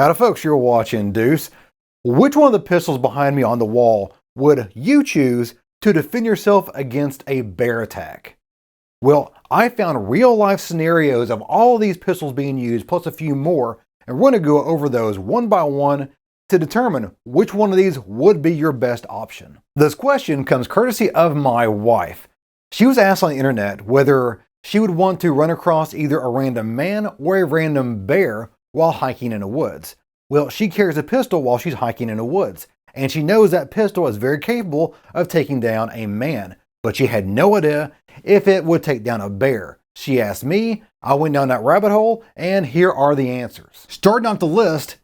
Howdy folks, you're watching Deuce. Which one of the pistols behind me on the wall would you choose to defend yourself against a bear attack? Well, I found real life scenarios of all of these pistols being used, plus a few more, and we're going to go over those one by one to determine which one of these would be your best option. This question comes courtesy of my wife. She was asked on the internet whether she would want to run across either a random man or a random bear while hiking in the woods. Well, she carries a pistol while she's hiking in the woods, and she knows that pistol is very capable of taking down a man, but she had no idea if it would take down a bear. She asked me, I went down that rabbit hole, and here are the answers. Starting off the list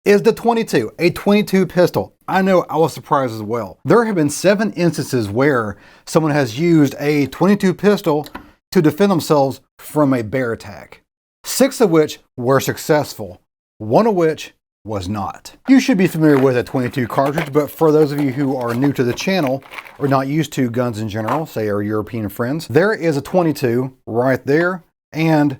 is the 22, a 22 pistol. I know, I was surprised as well. There have been 7 instances where someone has used a 22 pistol to defend themselves from a bear attack. 6 of which were successful, 1 of which was not. You should be familiar with a 22 cartridge, but for those of you who are new to the channel or not used to guns in general, say our European friends, there is a 22 right there, and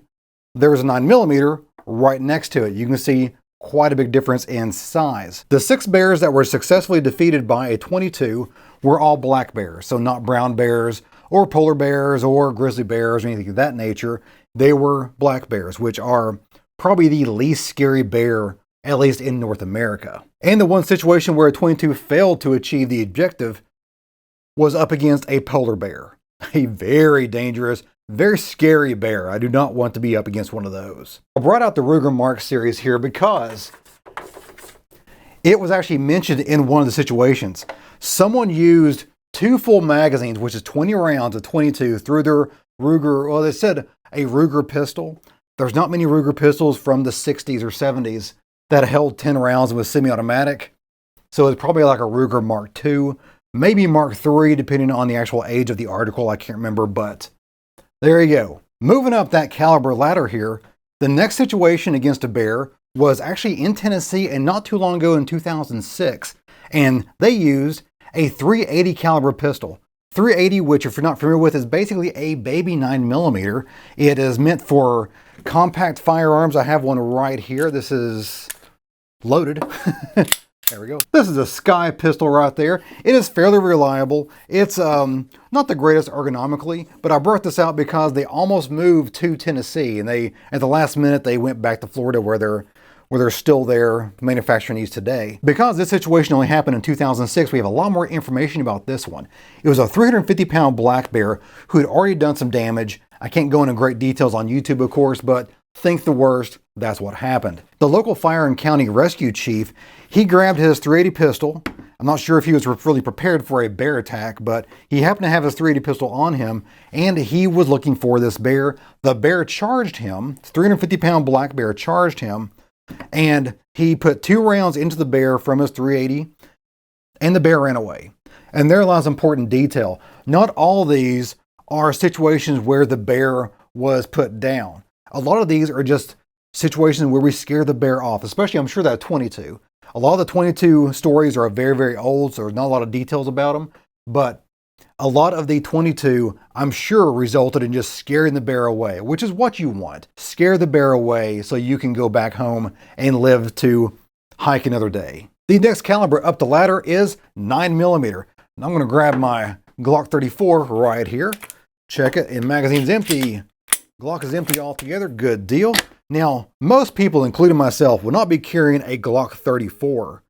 there's a 9mm right next to it. You can see quite a big difference in size. The 6 bears that were successfully defeated by a 22 were all black bears, so not brown bears or polar bears or grizzly bears or anything of that nature. They were black bears, which are probably the least scary bear, at least in North America. And the one situation where a 22 failed to achieve the objective was up against a polar bear. A very dangerous, very scary bear. I do not want to be up against one of those. I brought out the Ruger Mark series here because it was actually mentioned in one of the situations. Someone used 2 full magazines, which is 20 rounds of 22, through their Ruger, well, they said a Ruger pistol. There's not many Ruger pistols from the 60s or 70s that held 10 rounds and was semi-automatic. So it's probably like a Ruger Mark II, maybe Mark III, depending on the actual age of the article. I can't remember, but there you go. Moving up that caliber ladder here, the next situation against a bear was actually in Tennessee and not too long ago in 2006. And they used a .380 caliber pistol. .380, which if you're not familiar with, is basically a baby 9mm. It is meant for compact firearms. I have one right here. This is loaded. There we go. This is a Sky pistol right there. It is fairly reliable. It's not the greatest ergonomically, but I brought this out because they almost moved to Tennessee, and they, at the last minute, they went back to Florida where they're still there manufacturing these today. Because this situation only happened in 2006, we have a lot more information about this one. It was a 350-pound black bear who had already done some damage. I can't go into great details on YouTube, of course, but think the worst, that's what happened. The local fire and county rescue chief, he grabbed his .380 pistol. I'm not sure if he was really prepared for a bear attack, but he happened to have his .380 pistol on him, and he was looking for this bear. The bear charged him. 350-pound black bear charged him, and he put 2 rounds into the bear from his .380, and the bear ran away. And there lies important detail. Not all of these are situations where the bear was put down. A lot of these are just situations where we scare the bear off, especially I'm sure that 22. A lot of the 22 stories are very, very old, so there's not a lot of details about them, but a lot of the 22, I'm sure, resulted in just scaring the bear away, which is what you want. Scare the bear away so you can go back home and live to hike another day. The next caliber up the ladder is 9mm. And I'm going to grab my Glock 34 right here. Check it, and magazine's empty. Glock is empty altogether, good deal. Now, most people, including myself, will not be carrying a Glock 34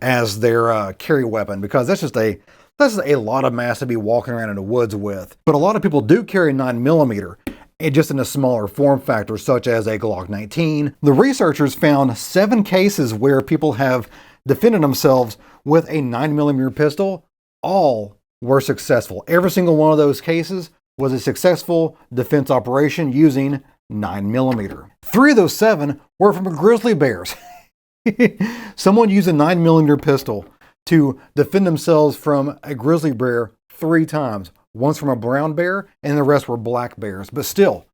as their carry weapon, because that's just a lot of mass to be walking around in the woods with. But a lot of people do carry 9mm, and just in a smaller form factor, such as a Glock 19. The researchers found 7 cases where people have defended themselves with a 9mm pistol. All were successful. Every single one of those cases was a successful defense operation using 9mm. 3 of those 7 were from grizzly bears. Someone used a 9mm pistol to defend themselves from a grizzly bear 3 times. Once from a brown bear, and the rest were black bears. But still,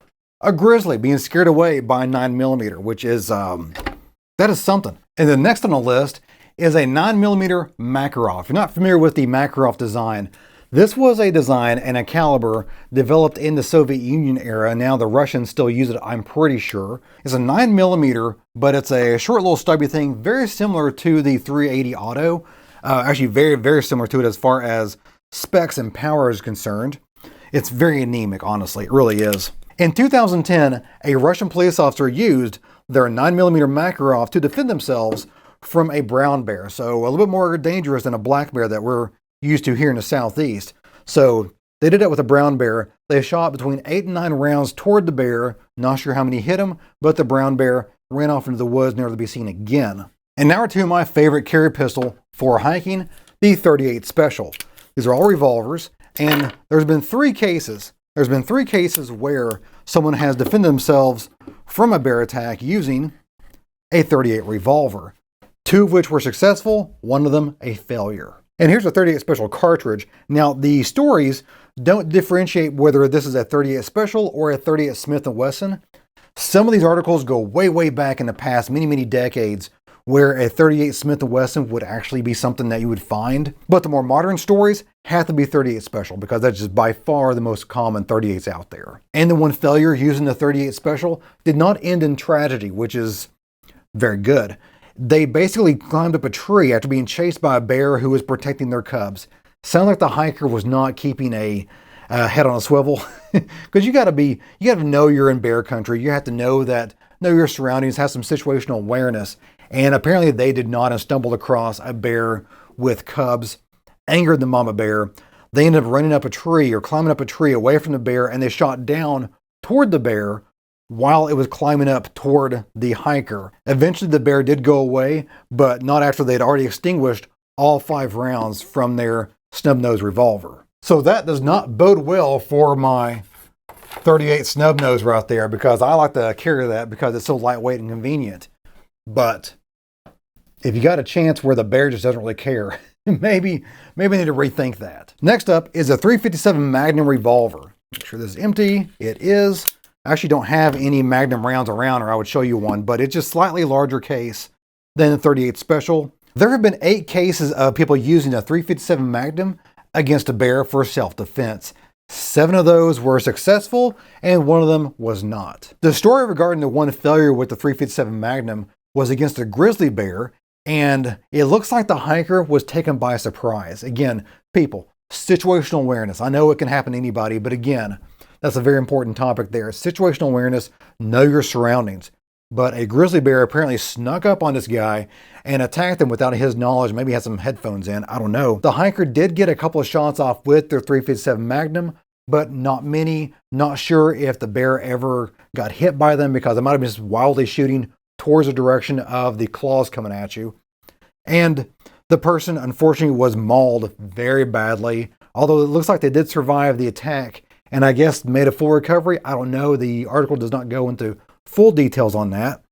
a grizzly being scared away by 9mm, which is, that is something. And the next on the list is a 9mm Makarov. If you're not familiar with the Makarov design, This was a design and a caliber developed in the Soviet Union era. Now the Russians still use it, I'm pretty sure. It's a 9mm, but it's a short little stubby thing, very similar to the 380 Auto. Actually very, very similar to it as far as specs and power is concerned. It's very anemic, honestly, it really is. In 2010, a Russian police officer used their 9mm Makarov to defend themselves from a brown bear. So a little bit more dangerous than a black bear that we're used to here in the Southeast. So they did it with a brown bear. They shot between 8 and 9 rounds toward the bear. Not sure how many hit him, but the brown bear ran off into the woods, never to be seen again. And now to my favorite carry pistol for hiking, the 38 Special. These are all revolvers, and there's been three cases where someone has defended themselves from a bear attack using a 38 revolver. 2 of which were successful, 1 of them a failure. And here's a 38 Special cartridge. Now, the stories don't differentiate whether this is a 38 Special or a 38 Smith & Wesson. Some of these articles go way, way back in the past, many, many decades, where a 38 Smith & Wesson would actually be something that you would find. But the more modern stories have to be 38 Special because that's just by far the most common 38s out there. And the one failure using the 38 Special did not end in tragedy, which is very good. They basically climbed up a tree after being chased by a bear who was protecting their cubs. Sounds like the hiker was not keeping a head on a swivel, because you got to know you're in bear country. You have to know your surroundings, have some situational awareness. And apparently they did not, and stumbled across a bear with cubs, angered the mama bear. They ended up running up a tree or climbing up a tree away from the bear, and they shot down toward the bear while it was climbing up toward the hiker. Eventually the bear did go away, but not after they'd already extinguished all 5 rounds from their snub-nose revolver. So that does not bode well for my 38 snub-nose right there, because I like to carry that because it's so lightweight and convenient. But if you got a chance where the bear just doesn't really care, maybe I need to rethink that. Next up is a .357 Magnum revolver. Make sure this is empty. It is. I actually don't have any Magnum rounds around, or I would show you one, but it's just slightly larger case than the 38 Special. There have been 8 cases of people using a .357 Magnum against a bear for self-defense. 7 of those were successful, and 1 of them was not. The story regarding the one failure with the .357 Magnum was against a grizzly bear, and it looks like the hiker was taken by surprise. Again, people, situational awareness. I know it can happen to anybody, but again, that's a very important topic there. Situational awareness, know your surroundings. But a grizzly bear apparently snuck up on this guy and attacked him without his knowledge. Maybe he had some headphones in, I don't know. The hiker did get a couple of shots off with their .357 Magnum, but not many. Not sure if the bear ever got hit by them, because it might have been just wildly shooting towards the direction of the claws coming at you. And the person, unfortunately, was mauled very badly, although it looks like they did survive the attack, and I guess made a full recovery. I don't know. The article does not go into full details on that,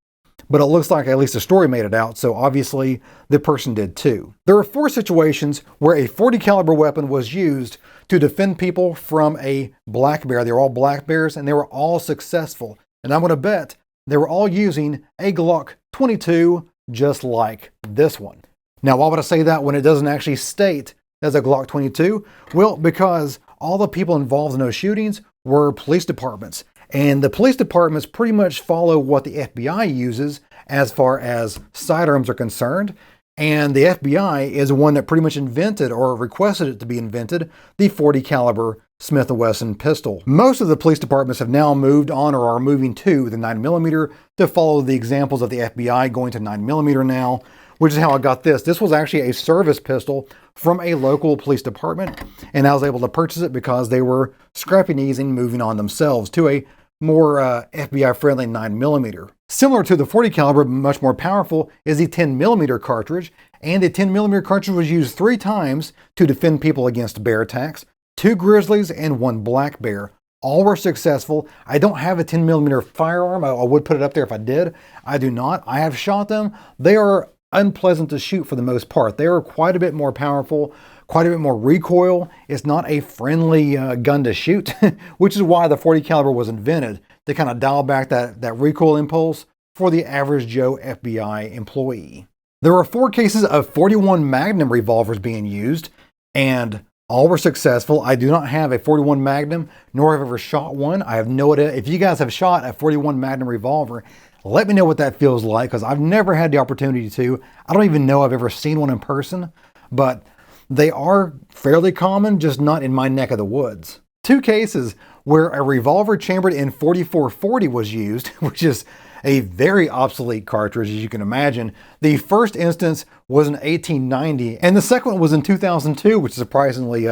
but it looks like at least the story made it out, so obviously the person did too. There are 4 situations where a .40 caliber weapon was used to defend people from a black bear. They were all black bears, and they were all successful. And I'm going to bet they were all using a Glock 22, just like this one. Now, why would I say that when it doesn't actually state as a Glock 22? Well, because all the people involved in those shootings were police departments. And the police departments pretty much follow what the FBI uses as far as sidearms are concerned. And the FBI is the one that pretty much invented, or requested it to be invented, the .40 caliber Smith & Wesson pistol. Most of the police departments have now moved on, or are moving to the 9mm to follow the examples of the FBI going to 9mm now, which is how I got this. This was actually a service pistol from a local police department, and I was able to purchase it because they were scrapping these and moving on themselves to a more FBI-friendly 9mm. Similar to the .40 caliber, but much more powerful, is the 10mm cartridge, and the 10mm cartridge was used 3 times to defend people against bear attacks. 2 grizzlies and 1 black bear. All were successful. I don't have a 10mm firearm. I would put it up there if I did. I do not. I have shot them. They are unpleasant to shoot for the most part. They are quite a bit more powerful, quite a bit more recoil. It's not a friendly gun to shoot, which is why the .40 caliber was invented, to kind of dial back that recoil impulse for the average Joe FBI employee. There are 4 cases of .41 Magnum revolvers being used, and All were successful. I do not have a 41 Magnum, nor have I ever shot one. I have no idea. If you guys have shot a 41 Magnum revolver, let me know what that feels like, because I've never had the opportunity to. I don't even know I've ever seen one in person, but they are fairly common, just not in my neck of the woods. 2 cases where a revolver chambered in 4440 was used, which is a very obsolete cartridge, as you can imagine. The first instance was in 1890, and the second one was in 2002, which is surprisingly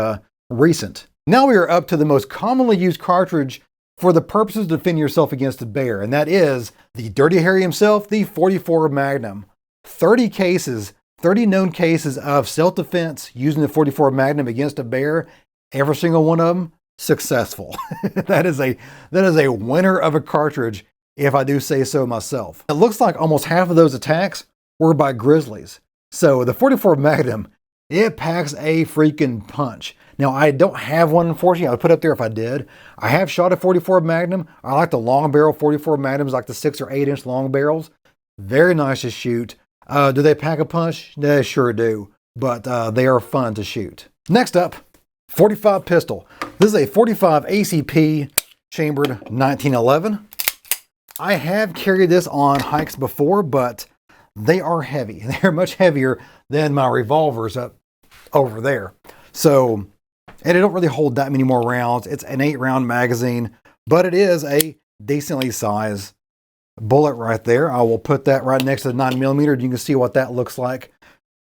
recent. Now we are up to the most commonly used cartridge for the purposes to defend yourself against a bear, and that is the Dirty Harry himself, the 44 Magnum. 30 cases, 30 known cases of self-defense using the 44 Magnum against a bear, every single one of them successful. That is a winner of a cartridge, if I do say so myself. It looks like almost half of those attacks were by grizzlies. So the 44 Magnum, it packs a freaking punch. Now, I don't have one, unfortunately. I would put it up there if I did. I have shot a 44 Magnum. I like the long barrel 44 Magnums, like the 6 or 8 inch long barrels. Very nice to shoot. Do they pack a punch? They sure do, but they are fun to shoot. Next up, 45 pistol. This is a 45 ACP chambered 1911. I have carried this on hikes before, but they are heavy. They're much heavier than my revolvers up over there. So, and it don't really hold that many more rounds. It's an 8-round magazine, but it is a decently sized bullet right there. I will put that right next to the 9mm. You can see what that looks like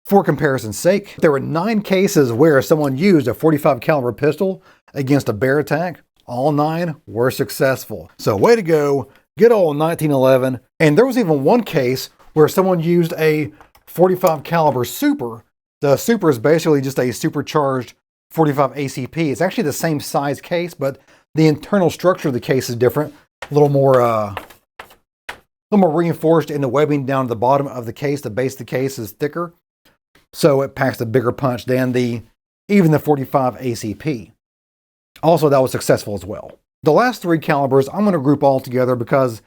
for comparison's sake. There were 9 cases where someone used a 45 caliber pistol against a bear attack. All 9 were successful. So way to go. Good old 1911. And there was even one case where someone used a 45 caliber super. The super is basically just a supercharged 45 ACP. It's actually the same size case, but the internal structure of the case is different. A little more reinforced in the webbing down to the bottom of the case. The base of the case is thicker, so it packs a bigger punch than even the 45 ACP. Also, that was successful as well. The last 3 calibers I'm going to group all together because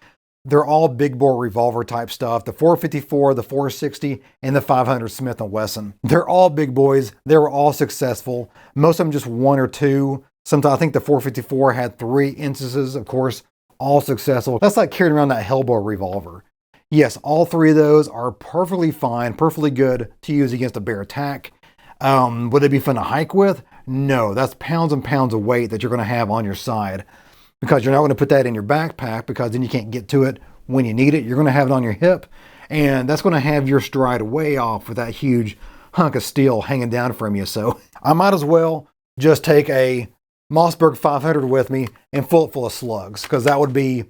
they're all big bore revolver type stuff. The 454, the 460, and the 500 Smith & Wesson. They're all big boys. They were all successful. Most of them just 1 or 2. Sometimes I think the 454 had 3 instances, of course, all successful. That's like carrying around that Hellboy revolver. Yes, all 3 of those are perfectly fine, perfectly good to use against a bear attack. Would it be fun to hike with? No, that's pounds and pounds of weight that you're going to have on your side, because you're not going to put that in your backpack, because then you can't get to it when you need it. You're going to have it on your hip, and that's going to have your stride way off with that huge hunk of steel hanging down from you. So I might as well just take a Mossberg 500 with me and fill it full of slugs, because that would be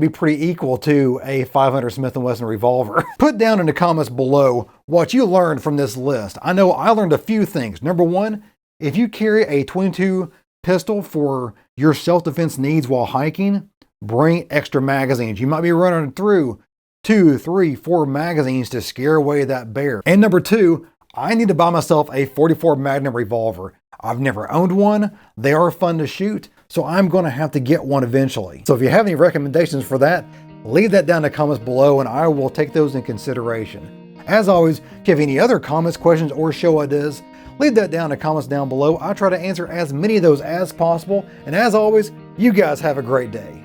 pretty equal to a 500 Smith & Wesson revolver. Put down in the comments below what you learned from this list. I know I learned a few things. Number 1, if you carry a 22 pistol for your self-defense needs while hiking, bring extra magazines. You might be running through 2, 3, 4 magazines to scare away that bear. And number 2, I need to buy myself a 44 Magnum revolver. I've never owned one. They are fun to shoot, so I'm going to have to get one eventually. So if you have any recommendations for that, leave that down in the comments below and I will take those in consideration. As always, if you have any other comments, questions, or show ideas, leave that down in the comments down below. I try to answer as many of those as possible. And as always, you guys have a great day.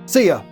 See ya.